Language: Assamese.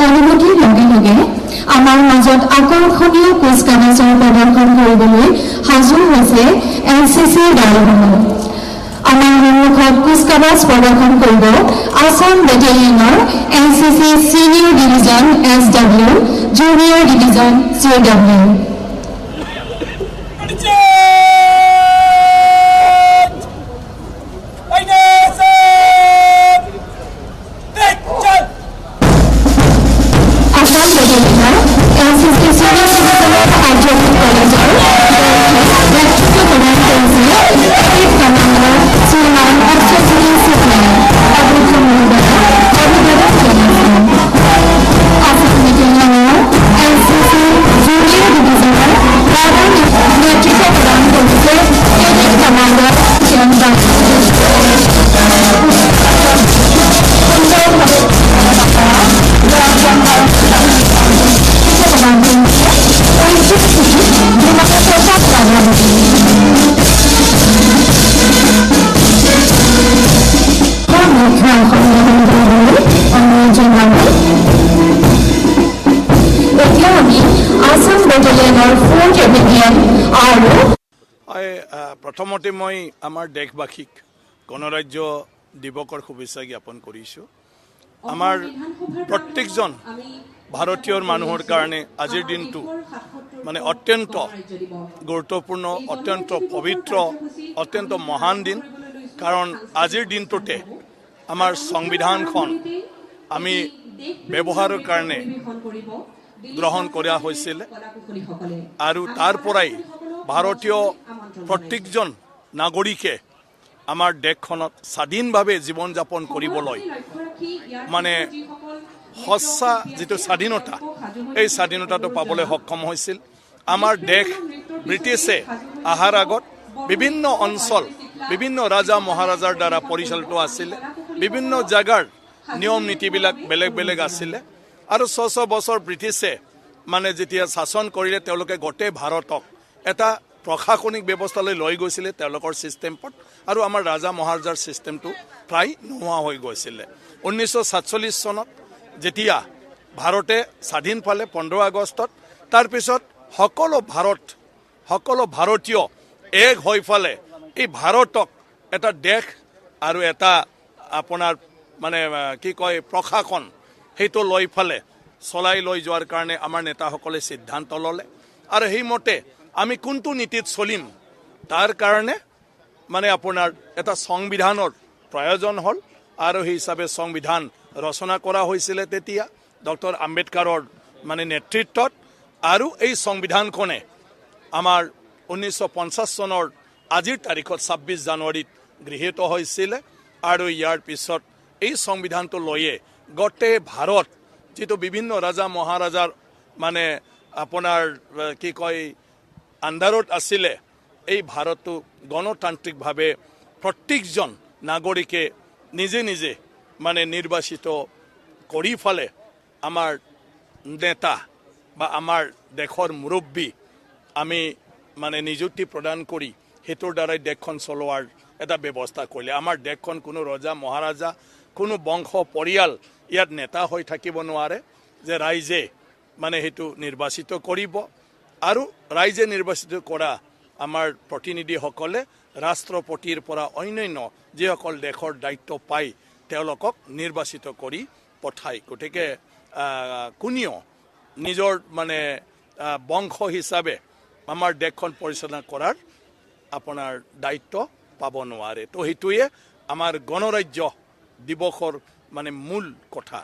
অনুমতিৰ লগে লগে আমাৰ মাজত আকৰ্ষণীয় কুচকাৱাজৰ প্ৰদৰ্শন কৰিবলৈ সাজু হৈছে এনচিচিৰ দলসমূহ। আমাৰ সন্মুখত কুচকাৱাজ প্ৰদৰ্শন কৰিব আসাম বেটেলিয়নৰ NCC senior division SW, junior division CW। প্ৰথমতে মই আমাৰ দেশবাসীক গণৰাজ্য দিৱসৰ শুভেচ্ছা জ্ঞাপন কৰিছোঁ। আমাৰ প্ৰত্যেকজন ভাৰতীয়ৰ মানুহৰ কাৰণে আজিৰ দিনটো মানে অত্যন্ত গুৰুত্বপূৰ্ণ, অত্যন্ত পবিত্ৰ, অত্যন্ত মহান দিন। কাৰণ আজিৰ দিনটোতে আমাৰ সংবিধানখন আমি ব্যৱহাৰৰ কাৰণে গ্ৰহণ কৰা হৈছিল আৰু তাৰ পৰাই ভাৰতীয় প্ৰত্যেকজন নাগৰিকে আমাৰ দেশখনত স্বাধীনভাৱে জীৱন যাপন কৰিবলৈ মানে সঁচা যিটো স্বাধীনতা, এই স্বাধীনতাটো পাবলৈ সক্ষম হৈছিল। আমাৰ দেশ ব্ৰিটিছে অহাৰ আগত বিভিন্ন অঞ্চল বিভিন্ন ৰাজা মহাৰাজাৰ দ্বাৰা পৰিচালিত আছিল। বিভিন্ন জাগাৰ নিয়ম নীতিবিলাক বেলেগ বেলেগ আছিলে আৰু ৬০০ বছৰ ব্ৰিটিছে মানে যেতিয়া শাসন কৰিলে তেওঁলোকে গোটেই ভাৰতক এটা প্ৰশাসনিক ব্যৱস্থালৈ লৈ গৈছিলে তেওঁলোকৰ ছিষ্টেমত, আৰু আমাৰ ৰাজা মহাৰাজাৰ ছিষ্টেমটো প্ৰায় নোহোৱা হৈ গৈছিলে। 1947 চনত যেতিয়া ভাৰতে স্বাধীন পালে 15 আগষ্টত, তাৰপিছত সকলো ভাৰতীয় এক হৈ পালে এই ভাৰতক এটা দেশ আৰু এটা আপোনাৰ মানে কি কয় প্ৰশাসন সেইটো লৈ ফালে চলাই লৈ যোৱাৰ কাৰণে আমাৰ নেতাসকলে সিদ্ধান্ত ল'লে। আৰু সেইমতে আমি কোনটো নীতিত চলিম তাৰ কাৰণে মানে আপোনাৰ এটা সংবিধানৰ প্ৰয়োজন হ'ল, আৰু সেই হিচাপে সংবিধান ৰচনা কৰা হৈছিলে তেতিয়া ডক্টৰ আম্বেদকাৰৰ মানে নেতৃত্বত। আৰু এই সংবিধানখনে আমাৰ 1950 চনৰ আজিৰ তাৰিখত 26 জানুৱাৰীত গৃহীত হৈছিলে। আৰু ইয়াৰ পিছত এই সংবিধানটো লৈয়ে গোটেই ভাৰত যিটো বিভিন্ন ৰাজা মহাৰাজাৰ মানে আপোনাৰ কি কয় আন্দাৰত আছিলে, এই ভাৰতটো গণতান্ত্ৰিকভাৱে প্ৰত্যেকজন নাগৰিকে নিজে নিজে মানে নিৰ্বাচিত কৰি ফালে আমাৰ নেতা বা আমাৰ দেশৰ মুৰব্বী আমি মানে নিযুক্তি প্ৰদান কৰি সেইটোৰ দ্বাৰাই দেশখন চলোৱাৰ এটা ব্যৱস্থা কৰিলে। আমাৰ দেশখন কোনো ৰজা মহাৰাজা কোনো বংশ পৰিয়াল ইয়াত নেতা হৈ থাকিব নোৱাৰে, যে ৰাইজে মানে সেইটো নিৰ্বাচিত কৰিব। আৰু ৰাইজে নিৰ্বাচিত কৰা আমাৰ প্ৰতিনিধিসকলে ৰাষ্ট্ৰপতিৰ পৰা অন্যান্য যিসকল দেশৰ দায়িত্ব পাই তেওঁলোকক নিৰ্বাচিত কৰি পঠায়। গতিকে কোনেও নিজৰ মানে বংশ হিচাপে আমাৰ দেশখন পৰিচালনা কৰাৰ আপোনাৰ দায়িত্ব পাব নোৱাৰে। তো সেইটোৱে আমাৰ গণৰাজ্য দিৱসৰ মানে মূল কথা।